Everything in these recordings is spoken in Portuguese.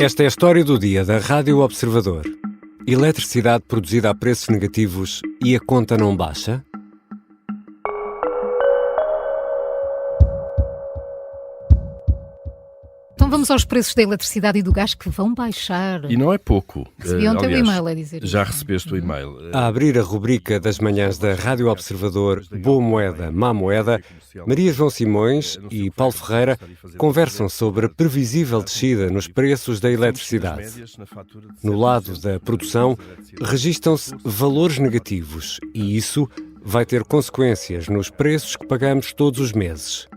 Esta é a história do dia da Rádio Observador. Eletricidade produzida a preços negativos e a conta não baixa? Então vamos aos preços da eletricidade e do gás que vão baixar. E não é pouco. Recebi ontem o Aliás, e-mail a dizer já isso. recebeste o e-mail. A abrir a rubrica das manhãs da Rádio Observador Boa Moeda, Má Moeda, Maria João Simões e Paulo Ferreira conversam sobre a previsível descida nos preços da eletricidade. No lado da produção, registam-se valores negativos e isso vai ter consequências nos preços que pagamos todos os meses.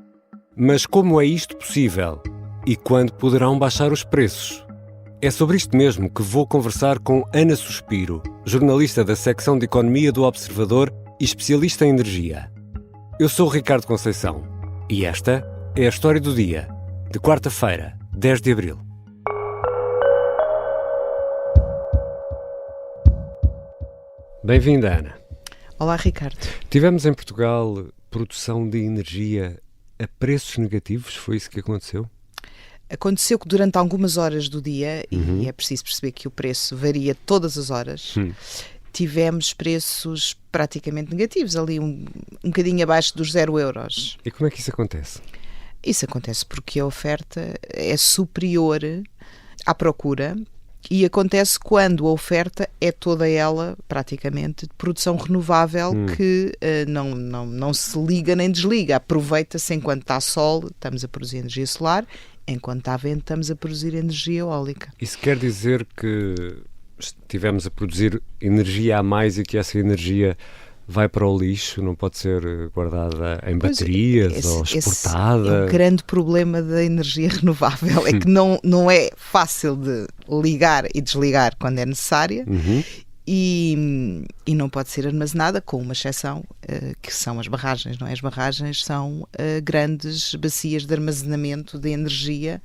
Mas como é isto possível? E quando poderão baixar os preços? É sobre isto mesmo que vou conversar com Ana Suspiro, jornalista da secção de Economia do Observador e especialista em energia. Eu sou o Ricardo Conceição e esta é a história do dia, de quarta-feira, 10 de abril. Bem-vinda, Ana. Olá, Ricardo. Tivemos em Portugal produção de energia a preços negativos, foi isso que aconteceu? Aconteceu que durante algumas horas do dia, e é preciso perceber que o preço varia todas as horas, tivemos preços praticamente negativos, ali um bocadinho abaixo dos 0 euros. E como é que isso acontece? Isso acontece porque a oferta é superior à procura e acontece quando a oferta é toda ela, praticamente, de produção renovável que não se liga nem desliga. Aproveita-se enquanto está sol, estamos a produzir energia solar, enquanto está vento, estamos a produzir energia eólica. Isso quer dizer que estivemos a produzir energia a mais e que essa energia vai para o lixo, não pode ser guardada em baterias ou exportada? Esse é o grande problema da energia renovável, é que não é fácil de ligar e desligar quando é necessária. E não pode ser armazenada, com uma exceção, que são as barragens, não é? As barragens são grandes bacias de armazenamento de energia,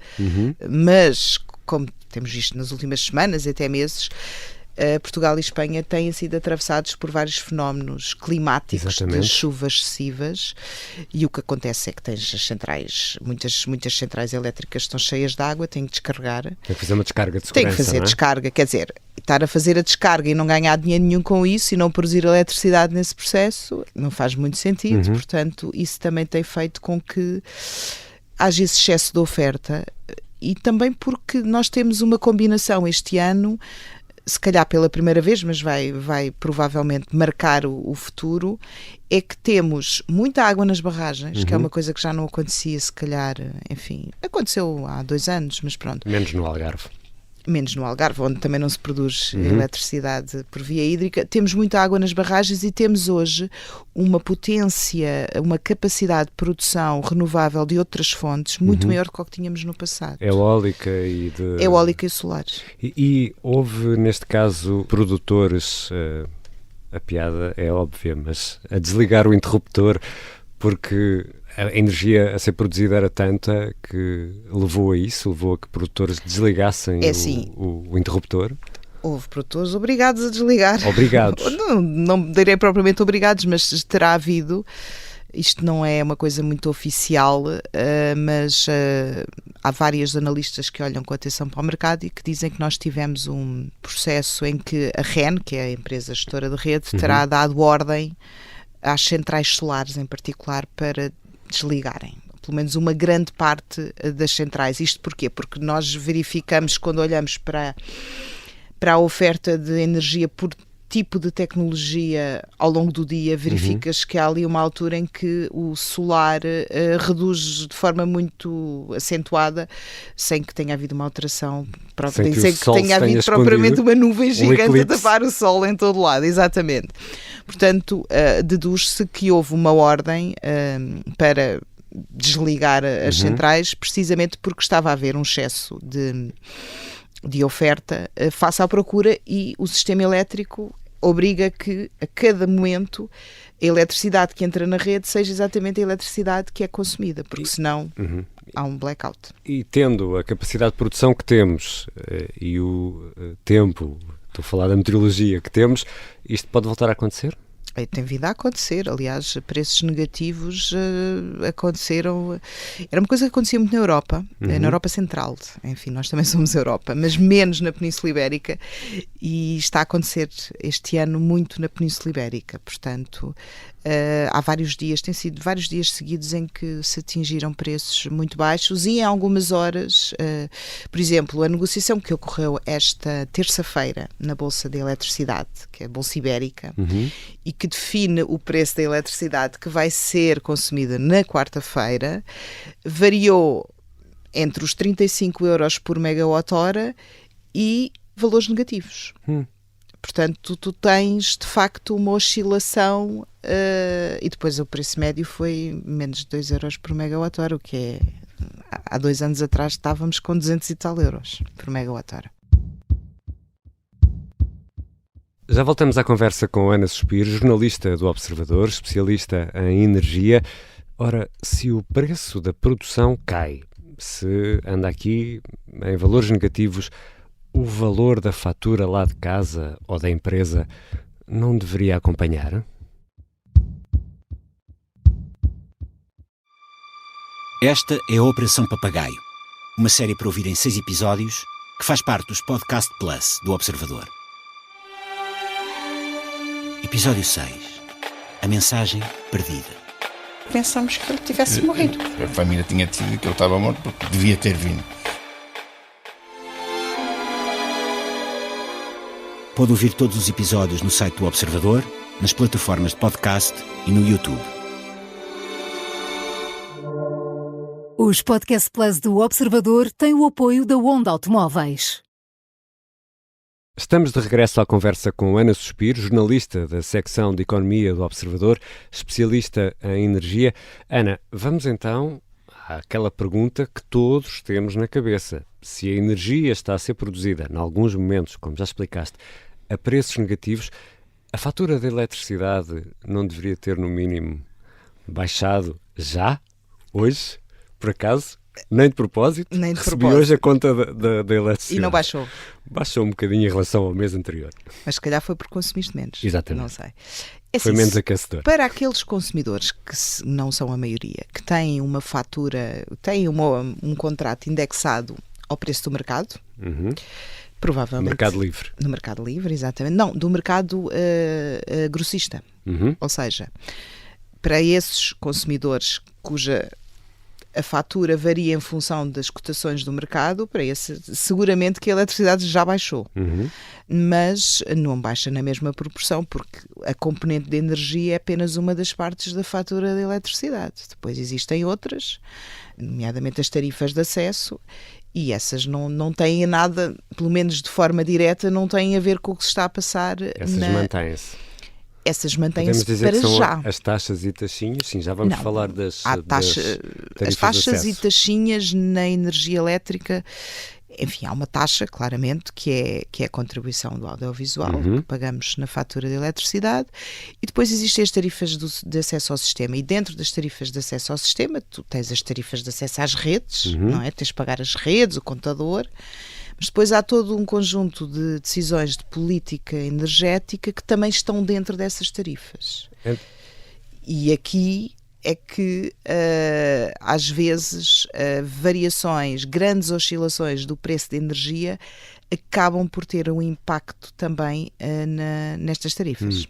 mas, como temos visto nas últimas semanas e até meses, Portugal e Espanha têm sido atravessados por vários fenómenos climáticos. Exatamente. De chuvas excessivas, e o que acontece é que tens as centrais, muitas centrais elétricas estão cheias de água, têm que descarregar. Tem que fazer uma descarga de segurança, tem que fazer descarga, quer dizer, estar a fazer a descarga e não ganhar dinheiro nenhum com isso e não produzir eletricidade nesse processo não faz muito sentido. Portanto, isso também tem feito com que haja esse excesso de oferta, e também porque nós temos uma combinação este ano, se calhar pela primeira vez, mas vai provavelmente marcar o futuro, é que temos muita água nas barragens, que é uma coisa que já não acontecia, se calhar, enfim, aconteceu há 2 anos, mas pronto. Menos no Algarve. Menos no Algarve, onde também não se produz eletricidade por via hídrica. Temos muita água nas barragens e temos hoje uma potência, uma capacidade de produção renovável de outras fontes muito maior do que o que tínhamos no passado. Eólica e de... Eólica e solar. E houve, neste caso, produtores, a piada é óbvia, mas a desligar o interruptor porque a energia a ser produzida era tanta que levou a isso, levou a que produtores desligassem o interruptor? Houve produtores obrigados a desligar. Obrigados? Não direi propriamente obrigados, mas terá havido. Isto não é uma coisa muito oficial, mas há vários analistas que olham com atenção para o mercado e que dizem que nós tivemos um processo em que a REN, que é a empresa gestora de rede, terá dado ordem às centrais solares em particular para desligarem, pelo menos uma grande parte das centrais. Isto porquê? Porque nós verificamos, quando olhamos para a oferta de energia por tipo de tecnologia ao longo do dia, verificas que há ali uma altura em que o solar reduz de forma muito acentuada, sem que tenha havido uma alteração, sem que tenha havido propriamente uma nuvem gigante a tapar o sol em todo lado. Exatamente. Portanto, deduz-se que houve uma ordem para desligar as centrais, precisamente porque estava a haver um excesso de oferta face à procura, e o sistema elétrico obriga que a cada momento a eletricidade que entra na rede seja exatamente a eletricidade que é consumida, porque senão há um blackout. E tendo a capacidade de produção que temos e o tempo, estou a falar da meteorologia que temos, isto pode voltar a acontecer? Tem vindo a acontecer, aliás, preços negativos aconteceram, era uma coisa que acontecia muito na Europa, na Europa Central, enfim, nós também somos Europa, mas menos na Península Ibérica, e está a acontecer este ano muito na Península Ibérica, portanto, há vários dias, tem sido vários dias seguidos em que se atingiram preços muito baixos e em algumas horas, por exemplo, a negociação que ocorreu esta terça-feira na Bolsa de Eletricidade, que é a Bolsa Ibérica, e que define o preço da eletricidade que vai ser consumida na quarta-feira, variou entre os 35 euros por megawatt-hora e valores negativos. Portanto, tu tens de facto uma oscilação e depois o preço médio foi menos de 2 euros por megawatt-hora, o que é, há 2 anos atrás estávamos com 200 e tal euros por megawatt-hora. Já voltamos à conversa com Ana Suspiro, jornalista do Observador, especialista em energia. Ora, se o preço da produção cai, se anda aqui em valores negativos, o valor da fatura lá de casa ou da empresa não deveria acompanhar? Esta é a Operação Papagaio, uma série para ouvir em 6 episódios que faz parte dos Podcast Plus do Observador. Episódio 6. A mensagem perdida. Pensamos que ele tivesse morrido. A família tinha decidido que ele estava morto porque devia ter vindo. Pode ouvir todos os episódios no site do Observador, nas plataformas de podcast e no YouTube. Os Podcast Plus do Observador têm o apoio da Onda Automóveis. Estamos de regresso à conversa com Ana Suspiro, jornalista da secção de Economia do Observador, especialista em energia. Ana, vamos então àquela pergunta que todos temos na cabeça. Se a energia está a ser produzida, em alguns momentos, como já explicaste, a preços negativos, a fatura da eletricidade não deveria ter, no mínimo, baixado já? Hoje? Por acaso? Nem de propósito? Nem de Recebi propósito. hoje a conta da eletricidade. E não baixou. Baixou um bocadinho em relação ao mês anterior. Mas se calhar foi porque consumiste menos. Exatamente. Não sei. É Foi assim, menos aquecedor. para aqueles consumidores que não são a maioria, que têm uma fatura, têm um contrato indexado ao preço do mercado, provavelmente... Mercado Livre. No Mercado Livre, exatamente. Não, do mercado grossista. Ou seja, para esses consumidores cuja a fatura varia em função das cotações do mercado, para esse, seguramente que a eletricidade já baixou. Mas não baixa na mesma proporção, porque a componente de energia é apenas uma das partes da fatura da eletricidade. Depois existem outras, nomeadamente as tarifas de acesso, e essas não têm nada, pelo menos de forma direta, não têm a ver com o que se está a passar. Essas mantêm-se. Essas Podemos mantêm-se dizer para que são já. as taxas e taxinhas, sim, já vamos Não, falar das Há taxa, tarifas as taxas de e acesso. taxinhas na energia elétrica, enfim, há uma taxa, claramente, que é a contribuição do audiovisual, que pagamos na fatura de eletricidade, e depois existem as tarifas de acesso ao sistema, e dentro das tarifas de acesso ao sistema, tu tens as tarifas de acesso às redes, não é? Tens de pagar as redes, o contador, mas depois há todo um conjunto de decisões de política energética que também estão dentro dessas tarifas. E aqui é que, às vezes, variações, grandes oscilações do preço de energia acabam por ter um impacto também nestas tarifas.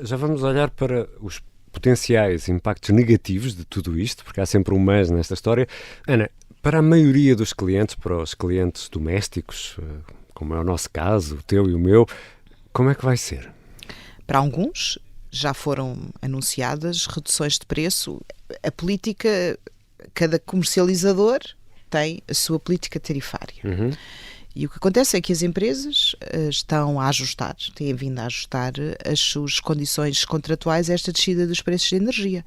Já vamos olhar para os potenciais impactos negativos de tudo isto, porque há sempre um mas nesta história. Ana, para a maioria dos clientes, para os clientes domésticos, como é o nosso caso, o teu e o meu, como é que vai ser? Para alguns já foram anunciadas reduções de preço. A política, cada comercializador tem a sua política tarifária. E o que acontece é que as empresas estão a ajustar, têm vindo a ajustar as suas condições contratuais a esta descida dos preços de energia.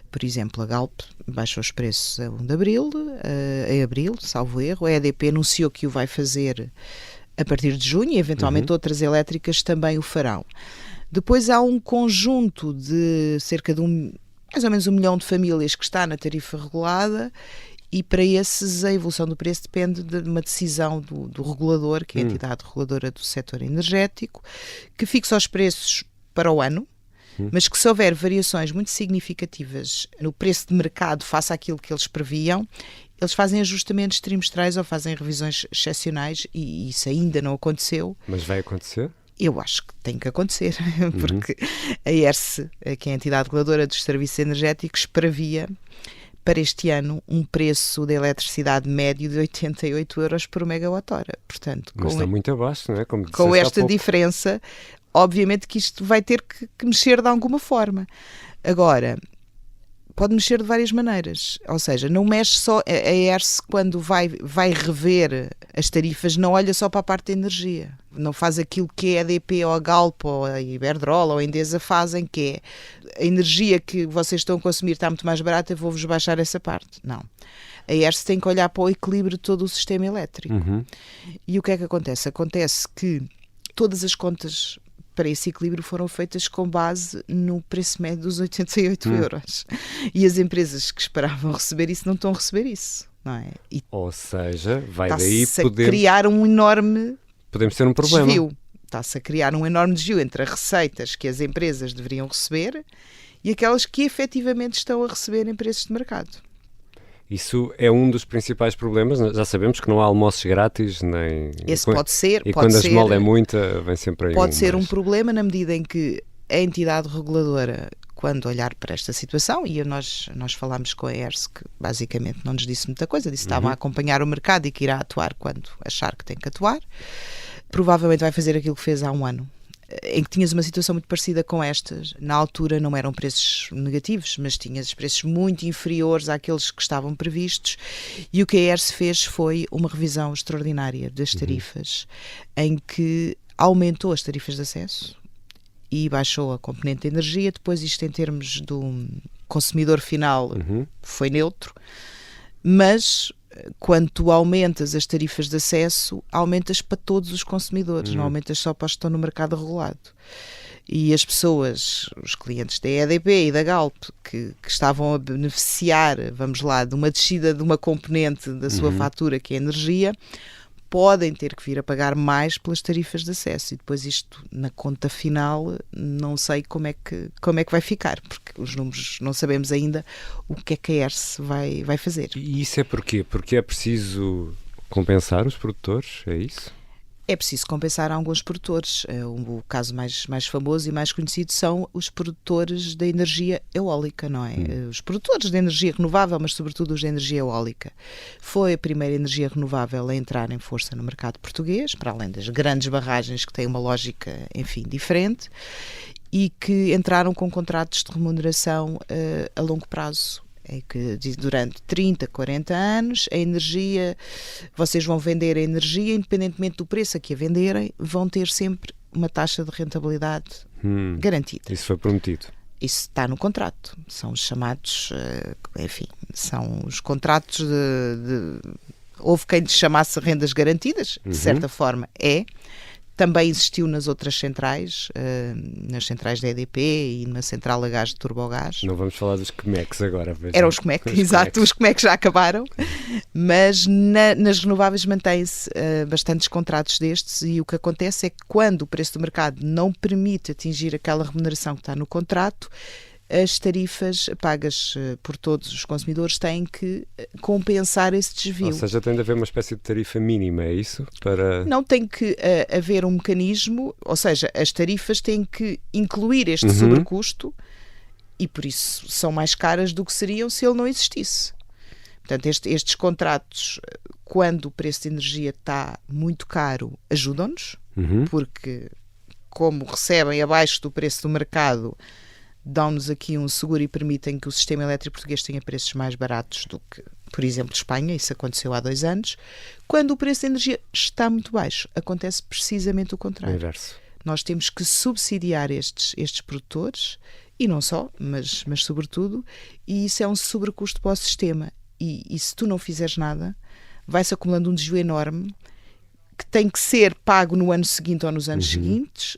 Por exemplo, a Galp baixou os preços a 1 de abril, em abril, salvo erro. A EDP anunciou que o vai fazer a partir de junho e, eventualmente, outras elétricas também o farão. Depois há um conjunto de cerca de mais ou menos 1 milhão de famílias que está na tarifa regulada, e para esses a evolução do preço depende de uma decisão do regulador, que é a entidade reguladora do setor energético, que fixa os preços para o ano, mas que se houver variações muito significativas no preço de mercado face àquilo que eles previam, eles fazem ajustamentos trimestrais ou fazem revisões excepcionais, e isso ainda não aconteceu. Mas vai acontecer? Eu acho que tem que acontecer, porque a ERSE, que é a entidade reguladora dos serviços energéticos, previa para este ano um preço da eletricidade médio de 88 euros por megawatt-hora. Portanto, Mas está muito abaixo, não é? Como com disseste há esta pouco. diferença, obviamente que isto vai ter que mexer de alguma forma. Agora, pode mexer de várias maneiras, ou seja, não mexe só, a ERSE quando vai rever as tarifas, não olha só para a parte da energia, não faz aquilo que a EDP ou a Galp ou a Iberdrola ou a Endesa fazem, que é a energia que vocês estão a consumir está muito mais barata, vou-vos baixar essa parte. Não. A ERSE tem que olhar para o equilíbrio de todo o sistema elétrico. E o que é que acontece? Acontece que todas as contas para esse equilíbrio foram feitas com base no preço médio dos 88 euros. E as empresas que esperavam receber isso não estão a receber isso, não é? E Ou seja, vai daí está-se a podemos criar um enorme ter um problema. desvio. Está-se a criar um enorme desvio entre as receitas que as empresas deveriam receber e aquelas que efetivamente estão a receber em preços de mercado. Isso é um dos principais problemas. Já sabemos que não há almoços grátis, nem... Esse pode ser, E pode quando a ser, esmola é muita, vem sempre aí pode ser um mais. problema na medida em que a entidade reguladora, quando olhar para esta situação, e nós falámos com a ERSE, que basicamente não nos disse muita coisa, disse que estavam a acompanhar o mercado e que irá atuar quando achar que tem que atuar, provavelmente vai fazer aquilo que fez há um ano, em que tinhas uma situação muito parecida com estas. Na altura não eram preços negativos, mas tinhas preços muito inferiores àqueles que estavam previstos, e o que a ERSE fez foi uma revisão extraordinária das tarifas, em que aumentou as tarifas de acesso e baixou a componente de energia. Depois isto em termos do consumidor final foi neutro, mas quando tu aumentas as tarifas de acesso, aumentas para todos os consumidores, não aumentas só para os que estão no mercado regulado. E as pessoas, os clientes da EDP e da Galp, que estavam a beneficiar, vamos lá, de uma descida de uma componente da sua fatura, que é a energia, podem ter que vir a pagar mais pelas tarifas de acesso, e depois isto na conta final não sei como é que vai ficar, porque os números não sabemos ainda o que é que a ERSE vai fazer. E isso é porquê? Porque é preciso compensar os produtores, é isso? É preciso compensar alguns produtores. O caso mais famoso e mais conhecido são os produtores da energia eólica, não é? Os produtores de energia renovável, mas sobretudo os da energia eólica. Foi a primeira energia renovável a entrar em força no mercado português, para além das grandes barragens que têm uma lógica, enfim, diferente, e que entraram com contratos de remuneração a longo prazo. É que durante 30, 40 anos a energia, vocês vão vender a energia, independentemente do preço a que a venderem, vão ter sempre uma taxa de rentabilidade garantida. Isso foi prometido. Isso está no contrato. São os chamados, enfim, são os contratos houve quem lhes chamasse rendas garantidas, de certa forma é. Também existiu nas outras centrais, nas centrais da EDP e na central a gás de turbogás. Não vamos falar dos COMEX agora. Veja. Eram os COMEX, exato, os COMEX já acabaram, mas nas renováveis mantém-se bastantes contratos destes, e o que acontece é que quando o preço do mercado não permite atingir aquela remuneração que está no contrato, as tarifas pagas por todos os consumidores têm que compensar esse desvio. Ou seja, tem de haver uma espécie de tarifa mínima, é isso? Não, tem que haver um mecanismo, ou seja, as tarifas têm que incluir este sobrecusto, e por isso são mais caras do que seriam se ele não existisse. Portanto, estes contratos, quando o preço de energia está muito caro, ajudam-nos, porque como recebem abaixo do preço do mercado, dão-nos aqui um seguro e permitem que o sistema elétrico português tenha preços mais baratos do que, por exemplo, Espanha. Isso aconteceu há 2 anos. Quando o preço da energia está muito baixo, acontece precisamente o contrário. Inverso. Nós temos que subsidiar estes produtores, e não só, mas sobretudo, e isso é um sobrecusto para o sistema. E se tu não fizeres nada, vai-se acumulando um desvio enorme que tem que ser pago no ano seguinte ou nos anos seguintes,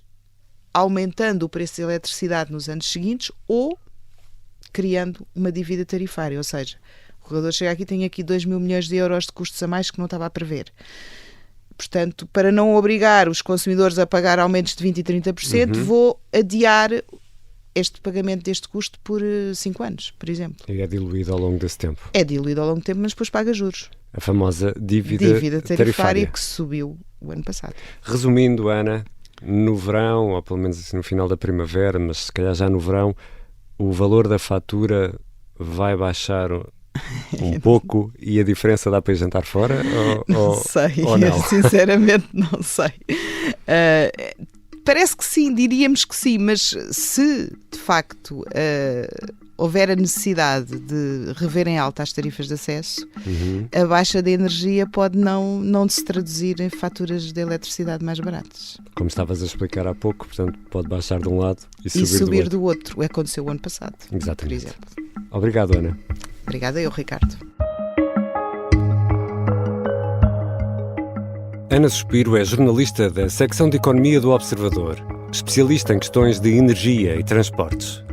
aumentando o preço da eletricidade nos anos seguintes, ou criando uma dívida tarifária. Ou seja, o regulador chega aqui e tem aqui 2 mil milhões de euros de custos a mais que não estava a prever. Portanto, para não obrigar os consumidores a pagar aumentos de 20% e 30%, vou adiar este pagamento deste custo por 5 anos, por exemplo. E é diluído ao longo desse tempo. É diluído ao longo do tempo, mas depois paga juros. A famosa dívida tarifária que subiu o ano passado. Resumindo, Ana, no verão, ou pelo menos assim no final da primavera, mas se calhar já no verão, o valor da fatura vai baixar um pouco e a diferença dá para ir jantar fora? Não sei, ou não? Sinceramente não sei. Parece que sim, diríamos que sim, mas se de facto houver a necessidade de rever em alta as tarifas de acesso, a baixa de energia pode não se traduzir em faturas de eletricidade mais baratas. Como estavas a explicar há pouco, portanto, pode baixar de um lado e subir do outro. Aconteceu o ano passado, Exatamente. por exemplo. Obrigado, Ana. Obrigada eu, Ricardo. Ana Suspiro é jornalista da secção de Economia do Observador, especialista em questões de energia e transportes.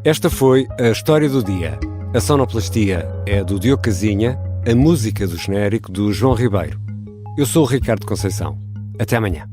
Esta foi a História do Dia. A sonoplastia é do Diogo Casinha, a música do genérico do João Ribeiro. Eu sou o Ricardo Conceição. Até amanhã.